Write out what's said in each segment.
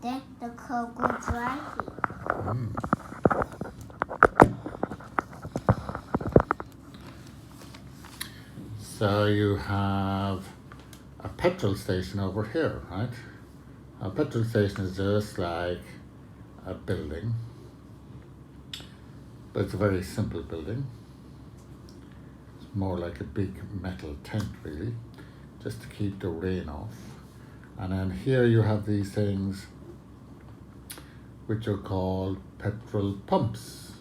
then the car goes driving. So you have a petrol station over here, right? A petrol station is just like a building, but it's a very simple building. It's more like a big metal tent, really, just to keep the rain off. And then here you have these things which are called petrol pumps.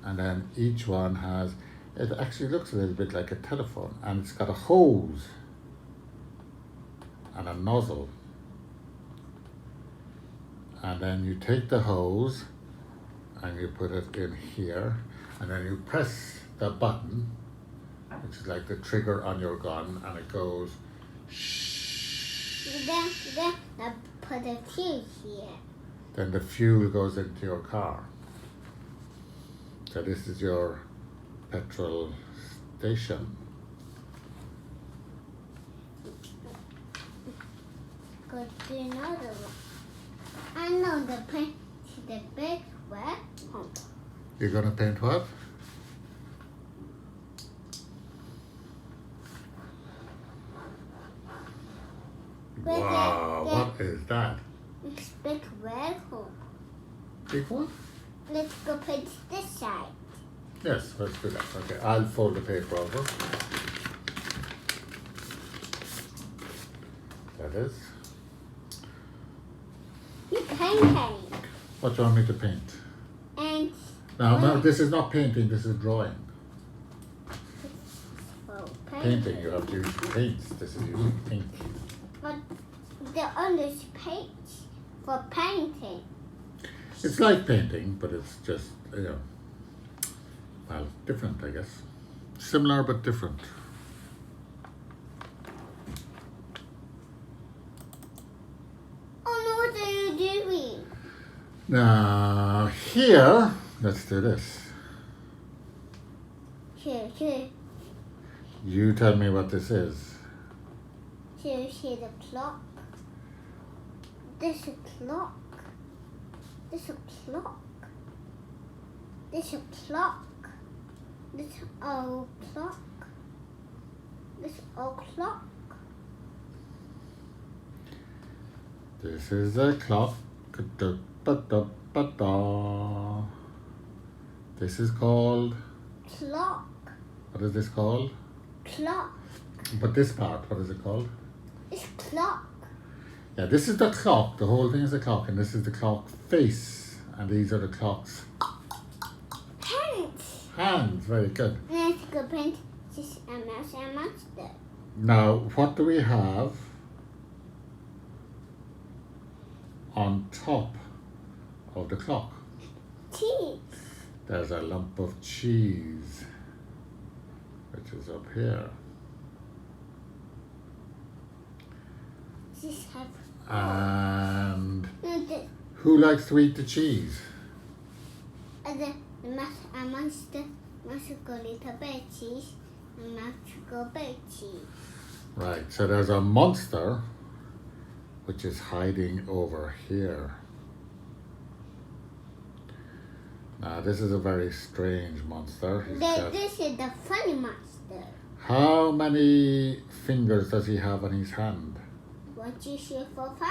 And then each one has, it actually looks a little bit like a telephone, and it's got a hose and a nozzle. And then you take the hose and you put it in here, and then you press the button, which is like the trigger on your gun, and it goes shh. Then I put a fuse here. Then the fuel goes into your car. So this is your petrol station. Go to another one. I know the paint the big red pump. You're gonna paint what? Wow, what is that? It's big red pump. Big one? Let's go paint this side. Yes, let's do that. Okay, I'll fold the paper over. That is. You painting. What do you want me to paint? And No, this is not painting, this is drawing. oh, Painting, you have to use paints. This is using ink. But the others paint for painting. It's like painting, but it's just, well, different, I guess. Similar, but different. Oh no, what are you doing? Now, here, let's do this. Here. You tell me what this is. Here, the clock. This is a clock. This is a clock. This is a clock. This is a clock. This is a clock. This is a clock. This is called, Clock. what is this called? Clock. But this part, what is it called? It's clock. Yeah, this is the clock. The whole thing is a clock, and this is the clock face. And these are the clock's Hands. hands. Very good. Let's go paint this a mouse and monster. Now, what do we have on top of the clock? Cheese. There's a lump of cheese, which is up here. This have And the who likes to eat the cheese? mouse and monster. Mouse go little bit cheese. And mouse go big cheese. Right, so there's a monster which is hiding over here. Now, this is a very strange monster. This is the funny monster. How many fingers does he have on his hand? 1, 2, 3, 4, 5.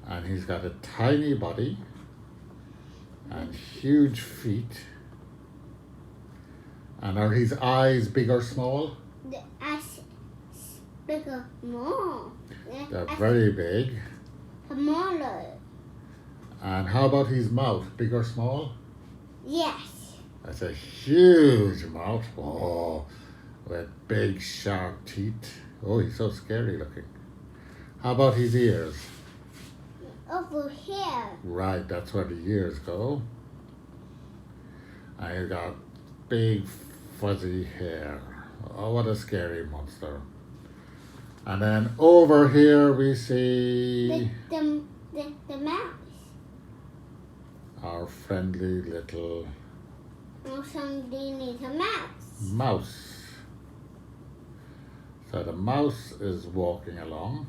And he's got a tiny body and huge feet. And are his eyes big or small? The eyes bigger, more. They're very big. Smaller. And how about his mouth? Big or small? Yes. That's a huge mouth. Oh, with big sharp teeth. Oh, he's so scary looking. How about his ears? Over here. Right, that's where the ears go. And he's got big fuzzy hair. Oh, what a scary monster. And then over here we see The mouse. our friendly little Or somebody needs a mouse. mouse. So the mouse is walking along.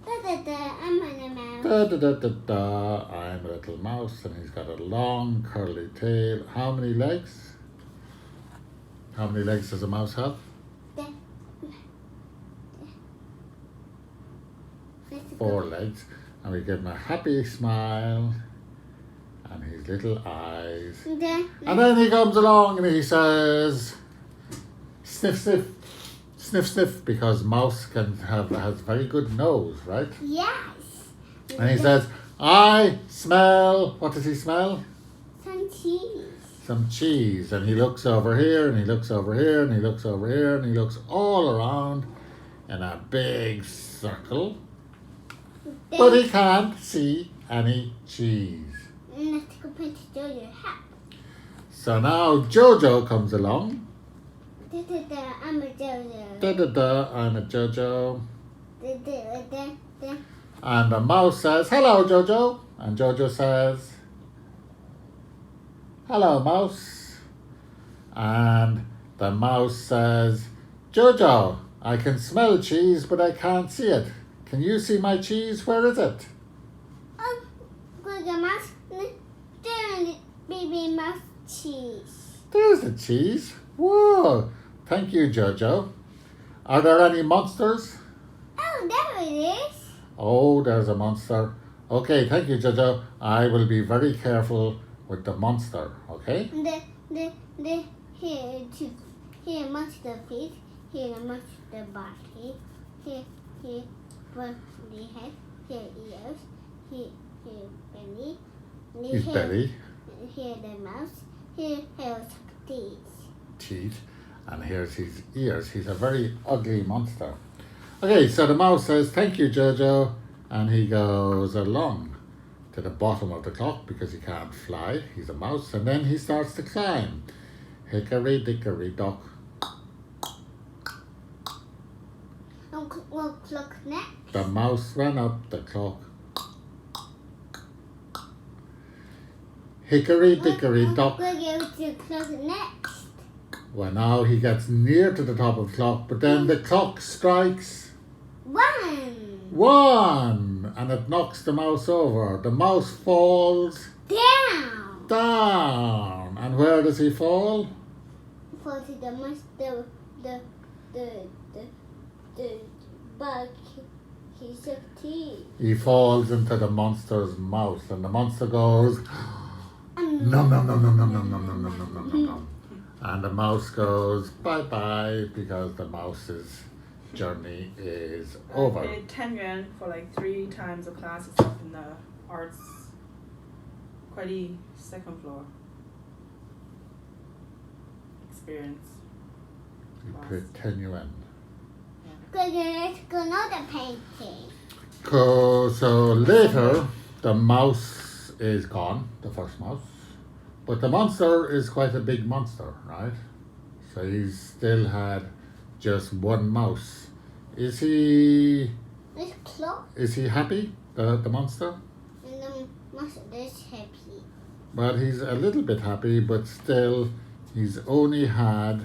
I'm a mouse. Da, da, da, da, da. I'm a little mouse, and he's got a long curly tail. How many legs? How many legs does a mouse have? Four legs. And we give him a happy smile and his little eyes. And then he comes along and he says, sniff, sniff, sniff, sniff, because mouse has very good nose, right? Yes. And he says, I smell, what does he smell? Some cheese. Some cheese. And he looks over here and he looks over here and he looks over here and he looks all around in a big circle. But he can't see any cheese. Let's go put Jojo's hat. So now Jojo comes along. I'm a Jojo. Da da da, I'm a Jojo. Da. And the mouse says, hello Jojo. And Jojo says, hello mouse. And the mouse says, Jojo, I can smell cheese but I can't see it. Can you see my cheese? Where is it? Good mouse. There, baby mouse cheese. There's the cheese. Whoa! Thank you, Jojo. Are there any monsters? Oh, there it is. Oh, there's a monster. Okay, thank you, Jojo. I will be very careful with the monster, okay? Here monster feet. Here monster body. Here body head. Here ears. Here belly. His belly. Here the mouse. Here teeth. Teeth. And here's his ears. He's a very ugly monster. Okay, so the mouse says, thank you, Jojo. And he goes along to the bottom of the clock because he can't fly. He's a mouse. And then he starts to climb. Hickory dickory dock. What clock next? The mouse ran up the clock. Hickory dickory dock. We'll go to clock next. Well, now he gets near to the top of the clock, but then the clock strikes 1, and it knocks the mouse over. The mouse falls down. And where does he fall? Fall to the mouse, the bug. He's a teeth. He falls into the monster's mouth, and the monster goes, nom nom nom nom nom nom nom nom nom nom nom nom nom. And the mouse goes bye-bye because the mouse's journey is over. I paid 10 yuan for like 3 times of classes up in the arts quality second floor experience. You paid 10 yuan. Let's go another painting. So later, the mouse is gone, the first mouse. But the monster is quite a big monster, right? So he's still had just one mouse. Is he This clock happy, the monster? and the mouse is happy. Well, he's a little bit happy, but still he's only had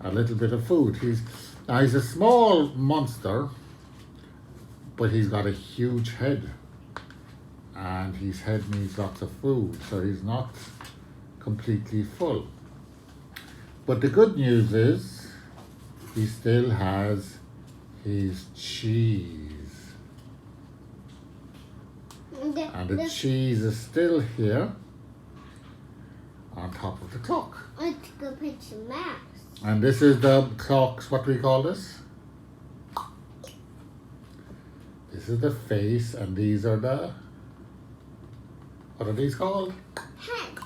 a little bit of food. He's a small monster, but he's got a huge head. And his head needs lots of food, so he's not completely full. But the good news is he still has his cheese. And the cheese is still here on top of the clock. Let's go put some mouse. And this is the clock's, what do we call this? This is the face, and these are the, what are these called? Head.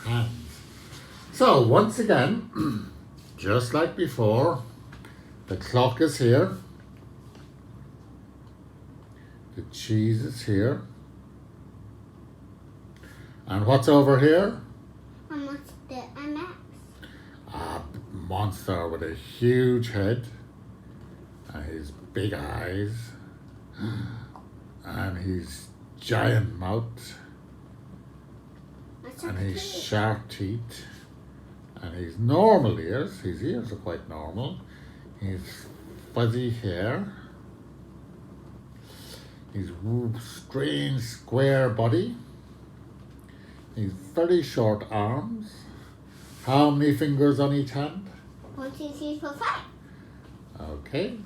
Hands. So once again, just like before, the clock is here, the cheese is here, and what's over here? Almost the MS. A monster with a huge head and his big eyes and his giant mouth and his sharp teeth And he's normal ears. His ears are quite normal. He's fuzzy hair. His strange square body. He's very short arms. How many fingers on each hand? 1, 2, 3, 4, 5. Okay.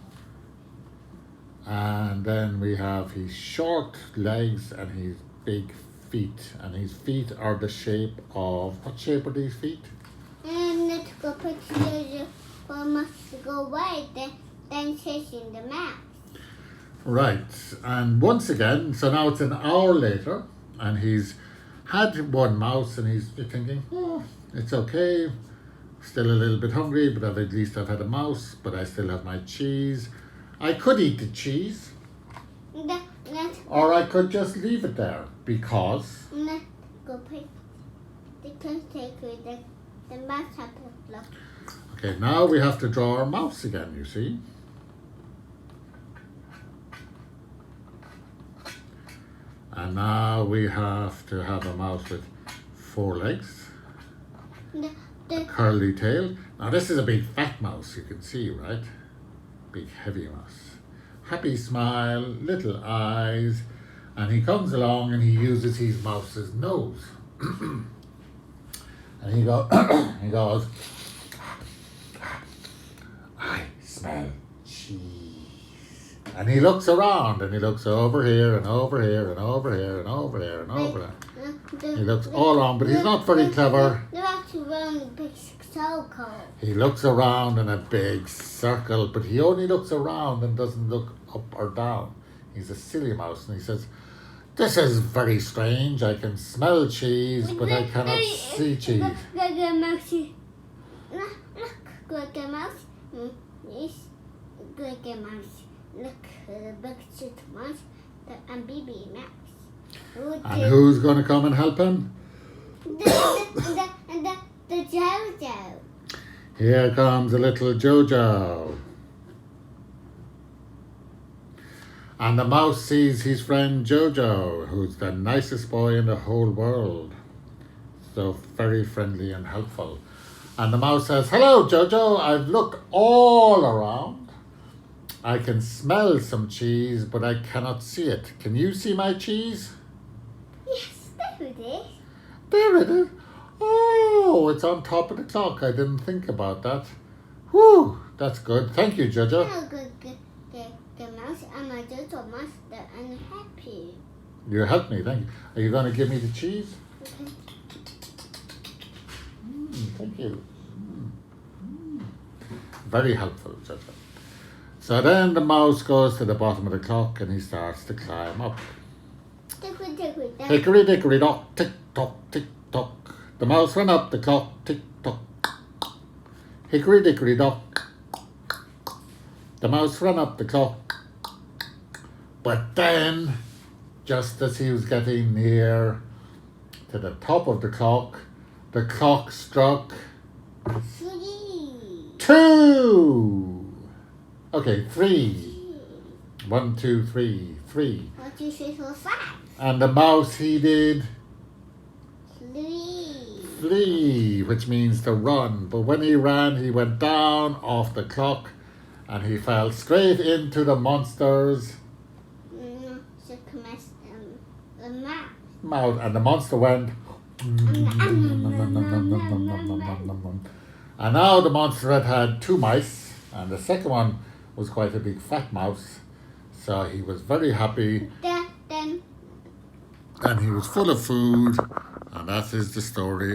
And then we have his short legs and his big feet. And his feet are the shape of, what shape are these feet? And let's go put the must go away, then chasing the mouse. Right. And once again, so now it's an hour later, and he's had one mouse, and he's thinking, oh, it's okay. Still a little bit hungry, but at least I've had a mouse, but I still have my cheese. I could eat the cheese, or I could just leave it there, because... Let's go put the caretaker, the mouse have to look. Okay, now we have to draw our mouse again, you see. And now we have to have a mouse with 4 legs, a curly tail. Now this is a big fat mouse, you can see, right? Big heavy mouse. Happy smile, little eyes, and he comes along and he uses his mouse's nose. And he goes, I smell cheese. And he looks around and he looks over here and over here and over here and over here and over there. He looks all around, but he's not very clever. They're actually wearing a big circle. He looks around in a big circle, but he only looks around and doesn't look up or down. He's a silly mouse, and he says, this is very strange. I can smell cheese, but I cannot see cheese. Look, mousey. Look, good mouse. Yes, good mouse. Look, the big cute mouse and baby mouse. And who's going to come and help him? The jojo. Here comes a little Jojo. And the mouse sees his friend Jojo, who's the nicest boy in the whole world. So very friendly and helpful. And the mouse says, hello, Jojo. I've looked all around. I can smell some cheese, but I cannot see it. Can you see my cheese? Yes, there it is. There it is. Oh, it's on top of the clock. I didn't think about that. Whew, that's good. Thank you, Jojo. Oh, good mouse. I'm a jojo master and happy. You helped me, thank you. Are you going to give me the cheese? Okay. Thank you. Very helpful, Jojo. So then the mouse goes to the bottom of the clock and he starts to climb up. Hickory dickory dock, tick tock, tick tock. The mouse ran up the clock, tick tock. Hickory dickory dock. The mouse ran up the clock. But then, just as he was getting near to the top of the clock struck 3. 2. Okay, 3. 1, 2, 3. 3. 1, 2, 3, 4, 5. And the mouse, he did 3. flee, which means to run. But when he ran, he went down off the clock and he fell straight into the monster's mouth. And the monster went. And now the monster had 2 mice, and the second one was quite a big fat mouse. So he was very happy. And he was full of food, and that is the story.